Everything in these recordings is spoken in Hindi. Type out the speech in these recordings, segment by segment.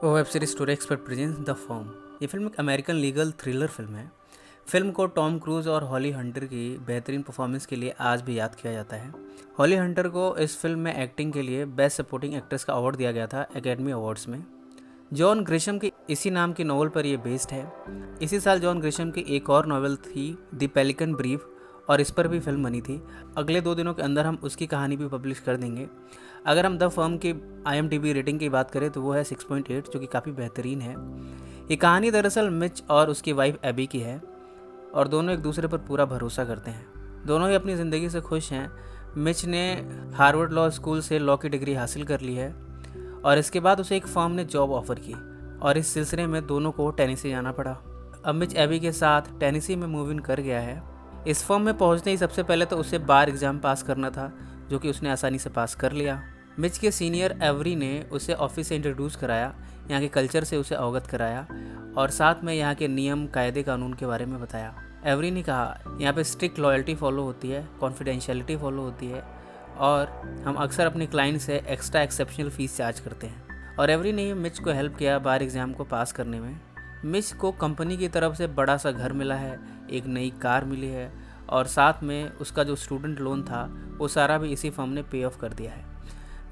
वो web series story expert presence the firm. ये फिल्म एक अमेरिकन लीगल थ्रिलर फिल्म है। फिल्म को टॉम क्रूज और हॉली हंटर की बेहतरीन परफॉर्मेंस के लिए आज भी याद किया जाता है। हॉली हंटर को इस फिल्म में एक्टिंग के लिए बेस्ट सपोर्टिंग एक्ट्रेस का अवार्ड दिया गया था एकेडमी अवार्ड्स में। जॉन ग्रिशम की इसी नाम की नॉवल पर यह बेस्ड है। इसी साल जॉन ग्रिशम की एक और नॉवल थी द पेलिकन ब्रीफ और इस पर भी फिल्म बनी थी। अगले 2 दिनों के अंदर हम उसकी कहानी भी पब्लिश कर देंगे। अगर हम द फर्म की IMDb रेटिंग की बात करें तो वो है 6.8, जो कि काफ़ी बेहतरीन है। ये कहानी दरअसल मिच और उसकी वाइफ एबी की है और दोनों एक दूसरे पर पूरा भरोसा करते हैं। दोनों ही अपनी ज़िंदगी से खुश हैं। मिच ने हार्वर्ड लॉ स्कूल से लॉ की डिग्री हासिल कर ली है और इसके बाद उसे एक फर्म ने जॉब ऑफर की और इस सिलसिले में दोनों को टेनेसी जाना पड़ा। अब मिच एबी के साथ टेनेसी में मूव इन कर गया है। इस फर्म में पहुंचते ही सबसे पहले तो उसे बार एग्ज़ाम पास करना था, जो कि उसने आसानी से पास कर लिया। मिच के सीनियर एवरी ने उसे ऑफिस से इंट्रोड्यूस कराया, यहाँ के कल्चर से उसे अवगत कराया और साथ में यहाँ के नियम कायदे कानून के बारे में बताया। एवरी ने कहा यहाँ पे स्ट्रिक्ट लॉयल्टी फॉलो होती है, कॉन्फिडेंशियलिटी फॉलो होती है और हम अक्सर अपने क्लाइंट से एक्स्ट्रा एक्सेप्शनल फ़ीस चार्ज करते हैं। और एवरी ने मिच को हेल्प किया बार एग्ज़ाम को पास करने में। मिच को कंपनी की तरफ से बड़ा सा घर मिला है, एक नई कार मिली है और साथ में उसका जो स्टूडेंट लोन था वो सारा भी इसी फर्म ने पे ऑफ कर दिया है।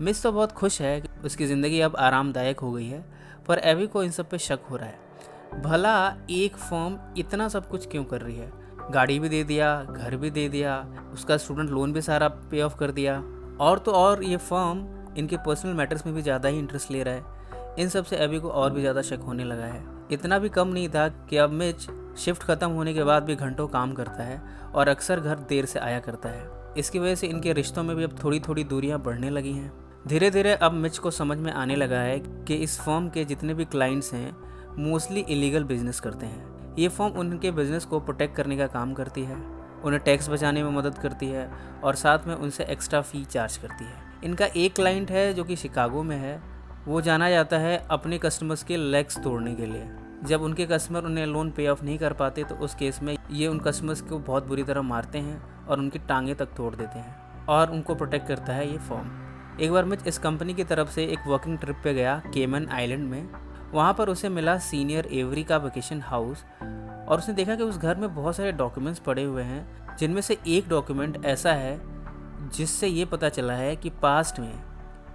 मिच तो बहुत खुश है कि उसकी ज़िंदगी अब आरामदायक हो गई है, पर एवी को इन सब पे शक हो रहा है। भला एक फर्म इतना सब कुछ क्यों कर रही है? गाड़ी भी दे दिया, घर भी दे दिया, उसका स्टूडेंट लोन भी सारा पे ऑफ कर दिया और तो और ये फर्म इनके पर्सनल मैटर्स में भी ज़्यादा ही इंटरेस्ट ले रहा है। इन सब से एवी को और भी ज़्यादा शक होने लगा है। इतना भी कम नहीं था कि अब मिच शिफ्ट ख़त्म होने के बाद भी घंटों काम करता है और अक्सर घर देर से आया करता है। इसकी वजह से इनके रिश्तों में भी अब थोड़ी थोड़ी दूरियां बढ़ने लगी हैं। धीरे धीरे अब मिच को समझ में आने लगा है कि इस फर्म के जितने भी क्लाइंट्स हैं मोस्टली इलीगल बिजनेस करते हैं। ये फर्म उनके बिजनेस को प्रोटेक्ट करने का काम करती है, उन्हें टैक्स बचाने में मदद करती है और साथ में उनसे एक्स्ट्रा फ़ी चार्ज करती है। इनका एक क्लाइंट है जो कि शिकागो में है। वो जाना जाता है अपने कस्टमर्स के लेग्स तोड़ने के लिए। जब उनके कस्टमर उन्हें लोन पे ऑफ नहीं कर पाते तो उस केस में ये उन कस्टमर्स को बहुत बुरी तरह मारते हैं और उनकी टांगें तक तोड़ देते हैं और उनको प्रोटेक्ट करता है ये फर्म। एक बार मिच इस कंपनी की तरफ से एक वर्किंग ट्रिप पे गया केमन आइलैंड में। वहाँ पर उसे मिला सीनियर एवरी का वेकेशन हाउस और उसने देखा कि उस घर में बहुत सारे डॉक्यूमेंट्स पड़े हुए हैं, जिनमें से एक डॉक्यूमेंट ऐसा है जिससे ये पता चला है कि पास्ट में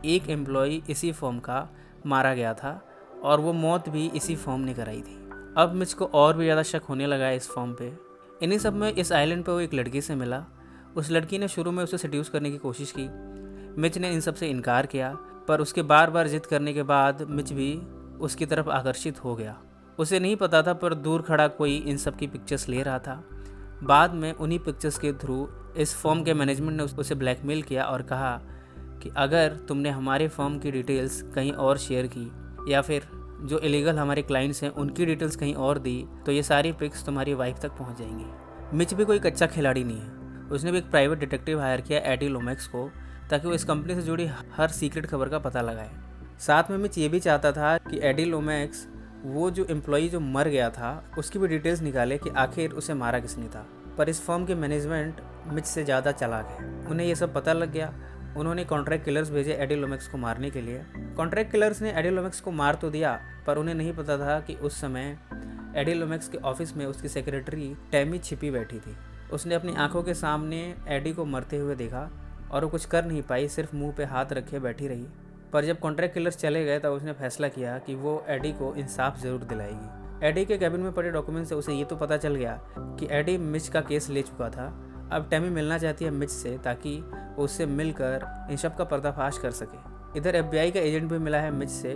एक एम्प्लॉय इसी फर्म का मारा गया था और वो मौत भी इसी फर्म ने कराई थी। अब मिच को और भी ज़्यादा शक होने लगा है इस फर्म पे। इन्हीं सब में इस आइलैंड पे वो एक लड़की से मिला। उस लड़की ने शुरू में उसे सेड्यूस करने की कोशिश की। मिच ने इन सब से इनकार किया, पर उसके बार बार जिद करने के बाद मिच भी उसकी तरफ आकर्षित हो गया। उसे नहीं पता था पर दूर खड़ा कोई इन सब की पिक्चर्स ले रहा था। बाद में उन्हीं पिक्चर्स के थ्रू इस फर्म के मैनेजमेंट ने उसे ब्लैकमेल किया और कहा कि अगर तुमने हमारे फर्म की डिटेल्स कहीं और शेयर की या फिर जो इलीगल हमारे क्लाइंट्स हैं उनकी डिटेल्स कहीं और दी तो ये सारी पिक्स तुम्हारी वाइफ तक पहुंच जाएंगी। मिच भी कोई कच्चा खिलाड़ी नहीं है। उसने भी एक प्राइवेट डिटेक्टिव हायर किया एडी लोमैक्स को, ताकि वो इस कंपनी से जुड़ी हर सीक्रेट खबर का पता लगाए। साथ में मिच ये भी चाहता था कि एडी लोमैक्स वो जो एम्प्लॉई जो मर गया था उसकी भी डिटेल्स निकाले कि आखिर उसे मारा किसने था। पर इस फर्म के मैनेजमेंट मिच से ज़्यादा चालाक है। उन्हें ये सब पता लग गया। उन्होंने कॉन्ट्रैक्ट किलर्स भेजे एडी लोमैक्स को मारने के लिए। कॉन्ट्रैक्ट किलर्स ने एडी लोमैक्स को मार तो दिया, पर उन्हें नहीं पता था कि उस समय एडी लोमैक्स के ऑफिस में उसकी सेक्रेटरी टैमी छिपी बैठी थी। उसने अपनी आंखों के सामने एडी को मरते हुए देखा और वो कुछ कर नहीं पाई, सिर्फ मुंह पे हाथ रखे बैठी रही। पर जब कॉन्ट्रैक्ट किलर्स चले गए तब उसने फैसला किया कि वो एडी को इंसाफ ज़रूर दिलाएगी। एडी के कैबिन में पड़े डॉक्यूमेंट से उसे ये तो पता चल गया कि एडी मिच का केस ले चुका था। अब टैमी मिलना चाहती है मिच से ताकि वो उससे मिलकर इन सब का पर्दाफाश कर सके। इधर FBI का एजेंट भी मिला है मिच से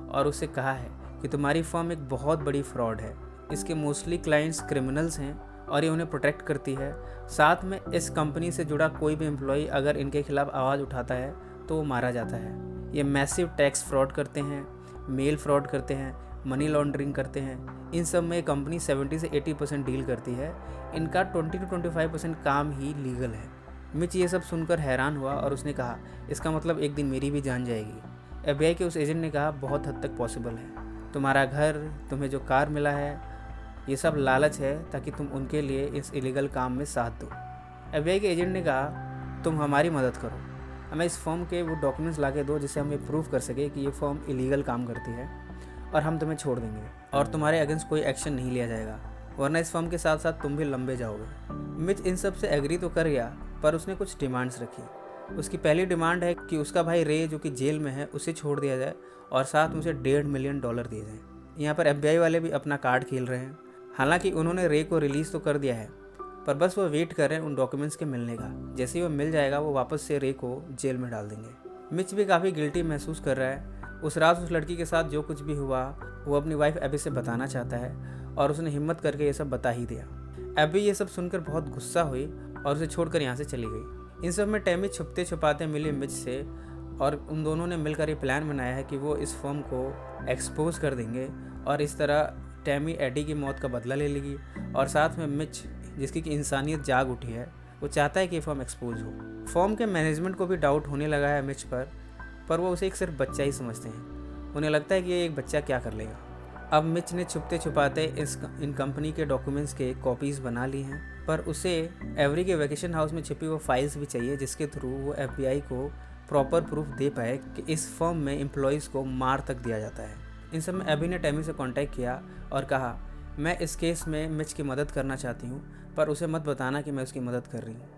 और उससे कहा है कि तुम्हारी फर्म एक बहुत बड़ी फ्रॉड है। इसके मोस्टली क्लाइंट्स क्रिमिनल्स हैं और ये उन्हें प्रोटेक्ट करती है। साथ में इस कंपनी से जुड़ा कोई भी एम्प्लॉय अगर इनके खिलाफ आवाज़ उठाता है तो वो मारा जाता है। ये मैसिव टैक्स फ्रॉड करते हैं, मेल फ्रॉड करते हैं, मनी लॉन्ड्रिंग करते हैं। इन सब में कंपनी 70 से 80% डील करती है। इनका 20 to 25% काम ही लीगल है। मिच ये सब सुनकर हैरान हुआ और उसने कहा इसका मतलब एक दिन मेरी भी जान जाएगी। FBI के उस एजेंट ने कहा बहुत हद तक पॉसिबल है। तुम्हारा घर, तुम्हें जो कार मिला है, ये सब लालच है ताकि तुम उनके लिए इस इलीगल काम में साथ दो। FBI के एजेंट ने कहा तुम हमारी मदद करो, हमें इस फर्म के वो डॉक्यूमेंट्स ला के दो जिससे हम ये प्रूव कर सके कि ये फर्म इलीगल काम करती है और हम तुम्हें छोड़ देंगे और तुम्हारे अगेंस्ट कोई एक्शन नहीं लिया जाएगा, वरना इस फर्म के साथ साथ तुम भी लंबे जाओगे। मिच इन सब से एग्री तो कर गया, पर उसने कुछ डिमांड्स रखी। उसकी पहली डिमांड है कि उसका भाई रे जो कि जेल में है उसे छोड़ दिया जाए और साथ में उसे $1.5 मिलियन दिए जाएं। यहाँ पर FBI वाले भी अपना कार्ड खेल रहे हैं। हालांकि उन्होंने रे को रिलीज़ तो कर दिया है, पर बस वो वेट कर रहे हैं उन डॉक्यूमेंट्स के मिलने का। जैसे ही वो मिल जाएगा वो वापस से रे को जेल में डाल देंगे। मिच भी काफ़ी गिल्टी महसूस कर रहा है। उस रात उस लड़की के साथ जो कुछ भी हुआ वो अपनी वाइफ एबी से बताना चाहता है और उसने हिम्मत करके ये सब बता ही दिया। एबी ये सब सुनकर बहुत गुस्सा हुई और उसे छोड़कर यहाँ से चली गई। इन सब में टैमी छुपते छुपाते मिली मिच से और उन दोनों ने मिलकर ये प्लान बनाया है कि वो इस फर्म को एक्सपोज कर देंगे और इस तरह टैमी एडी की मौत का बदला ले लेगी। और साथ में मिच, जिसकी कि इंसानियत जाग उठी है, वो चाहता है कि फर्म एक्सपोज हो। फर्म के मैनेजमेंट को भी डाउट होने लगा है मिच पर वो उसे एक सिर्फ बच्चा ही समझते हैं। उन्हें लगता है कि ये एक बच्चा क्या कर लेगा। अब मिच ने छुपते छुपाते इन कंपनी के डॉक्यूमेंट्स के कॉपीज़ बना ली हैं, पर उसे एवरी के वैकेशन हाउस में छिपी वो फाइल्स भी चाहिए जिसके थ्रू वो FBI को प्रॉपर प्रूफ दे पाए कि इस फर्म में एम्प्लॉयज़ को मार तक दिया जाता है। इन सब में एबी ने टैमी से कांटेक्ट किया और कहा, मैं इस केस में मिच की मदद करना चाहती हूँ, पर उसे मत बताना कि मैं उसकी मदद कर रही हूँ।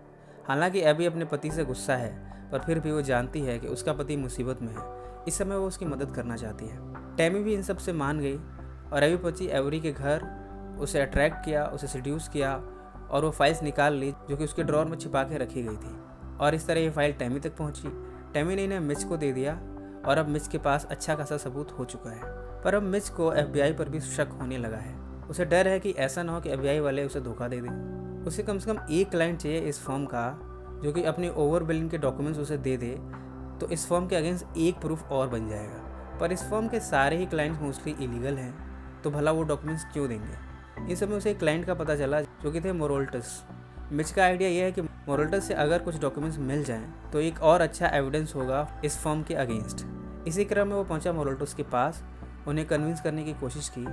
हालांकि एबी अपने पति से गुस्सा है, पर फिर भी वो जानती है कि उसका पति मुसीबत में है। इस समय वो उसकी मदद करना चाहती है। टैमी भी इन सब से मान गई और एबी पहुंची एवरी के घर, उसे अट्रैक्ट किया, उसे सिड्यूस किया और वो फाइल्स निकाल ली जो कि उसके ड्रॉर में छिपा के रखी गई थी। और इस तरह ये फाइल टैमी तक पहुंची। टैमी ने इन्हें मिच को दे दिया और अब मिच के पास अच्छा खासा सबूत हो चुका है। पर अब मिच को FBI पर भी शक होने लगा है। उसे डर है कि ऐसा ना हो कि FBI वाले उसे धोखा दे दें। उसे कम से कम एक क्लाइंट चाहिए इस फर्म का जो कि अपनी ओवर बिलिंग के डॉक्यूमेंट्स उसे दे दे, तो इस फर्म के अगेंस्ट एक प्रूफ और बन जाएगा। पर इस फर्म के सारे ही क्लाइंट्स मोस्टली इलीगल हैं, तो भला वो डॉक्यूमेंट्स क्यों देंगे। इस समय उसे एक क्लाइंट का पता चला जो कि थे मोरोल्टस। मिच का आइडिया यह है कि मोरोल्टस से अगर कुछ डॉक्यूमेंट्स मिल जाएं तो एक और अच्छा एविडेंस होगा इस फर्म के अगेंस्ट। इसी क्रम में वो पहुंचा मोरोल्टस के पास, उन्हें कन्विंस करने की कोशिश की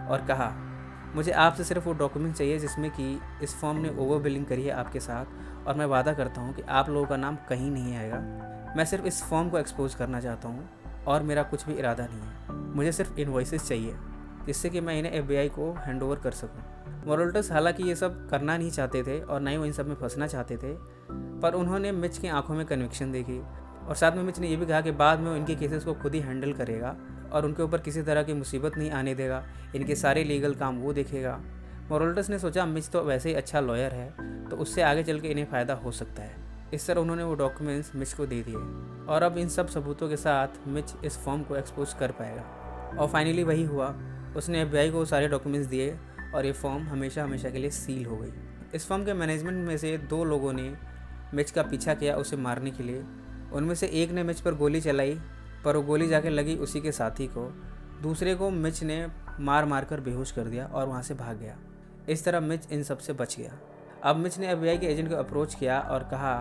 और कहा, मुझे आपसे सिर्फ वो डॉक्यूमेंट चाहिए जिसमें कि इस फर्म ने ओवर बिलिंग करी है आपके साथ, और मैं वादा करता हूँ कि आप लोगों का नाम कहीं नहीं आएगा। मैं सिर्फ इस फर्म को एक्सपोज करना चाहता हूँ और मेरा कुछ भी इरादा नहीं है। मुझे सिर्फ इनवॉइसेस चाहिए जिससे कि मैं इन्हें FBI को हैंड ओवर कर सकूं। मोरोल्टस हालांकि ये सब करना नहीं चाहते थे और ना ही वो इन सब में फंसना चाहते थे, पर उन्होंने मिच की आंखों में कन्विक्शन देखी और साथ में मिच ने ये भी कहा कि बाद में वो इनके केसेस को खुद ही हैंडल करेगा और उनके ऊपर किसी तरह की मुसीबत नहीं आने देगा, इनके सारे लीगल काम वो देखेगा। मोरोल्टस ने सोचा मिच तो वैसे ही अच्छा लॉयर है, तो उससे आगे चल के इन्हें फ़ायदा हो सकता है। इस तरह उन्होंने वो डॉक्यूमेंट्स मिच को दे दिए और अब इन सब सबूतों के साथ मिच इस फॉर्म को एक्सपोज कर पाएगा। और फाइनली वही हुआ, उसने FBI को सारे डॉक्यूमेंट्स दिए और ये फॉर्म हमेशा हमेशा के लिए सील हो गई। इस फॉर्म के मैनेजमेंट में से 2 लोगों ने मिच का पीछा किया उसे मारने के लिए। उनमें से एक ने मिच पर गोली चलाई, पर वो गोली जाके लगी उसी के साथी को। दूसरे को मिच ने मार कर बेहोश कर दिया और वहाँ से भाग गया। इस तरह मिच इन सब से बच गया। अब मिच ने FBI के एजेंट को अप्रोच किया और कहा,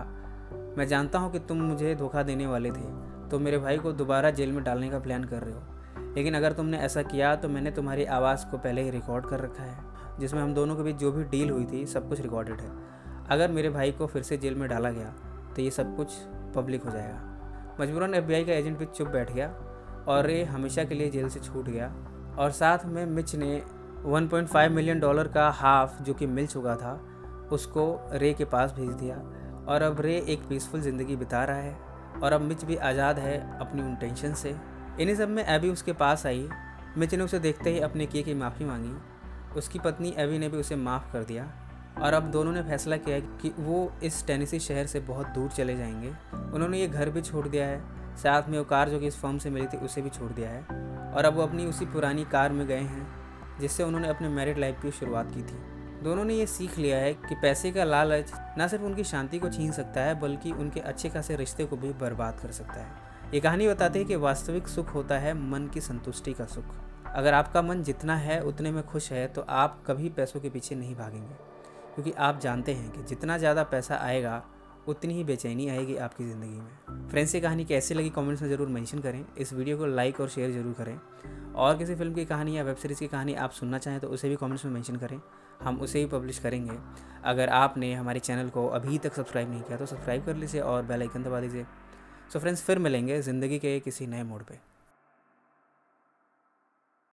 मैं जानता हूँ कि तुम मुझे धोखा देने वाले थे, तो मेरे भाई को दोबारा जेल में डालने का प्लान कर रहे हो, लेकिन अगर तुमने ऐसा किया तो मैंने तुम्हारी आवाज़ को पहले ही रिकॉर्ड कर रखा है, जिसमें हम दोनों के बीच जो भी डील हुई थी सब कुछ रिकॉर्डेड है। अगर मेरे भाई को फिर से जेल में डाला गया तो ये सब कुछ पब्लिक हो जाएगा। मजबूरन FBI का एजेंट भी चुप बैठ गया और ये हमेशा के लिए जेल से छूट गया। और साथ में मिच ने $1.5 मिलियन का हाफ जो कि मिल चुका था उसको रे के पास भेज दिया और अब रे एक पीसफुल ज़िंदगी बिता रहा है और अब मिच भी आज़ाद है अपनी उन टेंशन से। इन्हीं सब में एबी उसके पास आई। मिच ने उसे देखते ही अपने किए की माफ़ी मांगी। उसकी पत्नी एबी ने भी उसे माफ़ कर दिया और अब दोनों ने फैसला किया कि वो इस टेनेसी शहर से बहुत दूर चले जाएंगे। उन्होंने ये घर भी छोड़ दिया है, साथ में वो कार जो कि इस फर्म से मिली थी उसे भी छोड़ दिया है और अब वो अपनी उसी पुरानी कार में गए हैं जिससे उन्होंने अपने मैरिड लाइफ की शुरुआत की थी। दोनों ने ये सीख लिया है कि पैसे का लालच ना सिर्फ उनकी शांति को छीन सकता है बल्कि उनके अच्छे खासे रिश्ते को भी बर्बाद कर सकता है। ये कहानी बताती है कि वास्तविक सुख होता है मन की संतुष्टि का सुख। अगर आपका मन जितना है उतने में खुश है तो आप कभी पैसों के पीछे नहीं भागेंगे, क्योंकि आप जानते हैं कि जितना ज़्यादा पैसा आएगा उतनी ही बेचैनी आएगी आपकी ज़िंदगी में। फ्रेंड्स, ये कहानी कैसी लगी कमेंट्स में ज़रूर मेंशन करें। इस वीडियो को लाइक और शेयर ज़रूर करें। और किसी फिल्म की कहानी या वेब सीरीज़ की कहानी आप सुनना चाहें तो उसे भी कमेंट्स में मेंशन करें, हम उसे ही पब्लिश करेंगे। अगर आपने हमारे चैनल को अभी तक सब्सक्राइब नहीं किया तो सब्सक्राइब कर लीजिए और बेल आइकन दबा दीजिए। सो फ्रेंड्स, फिर मिलेंगे ज़िंदगी के किसी नए मोड़ पे।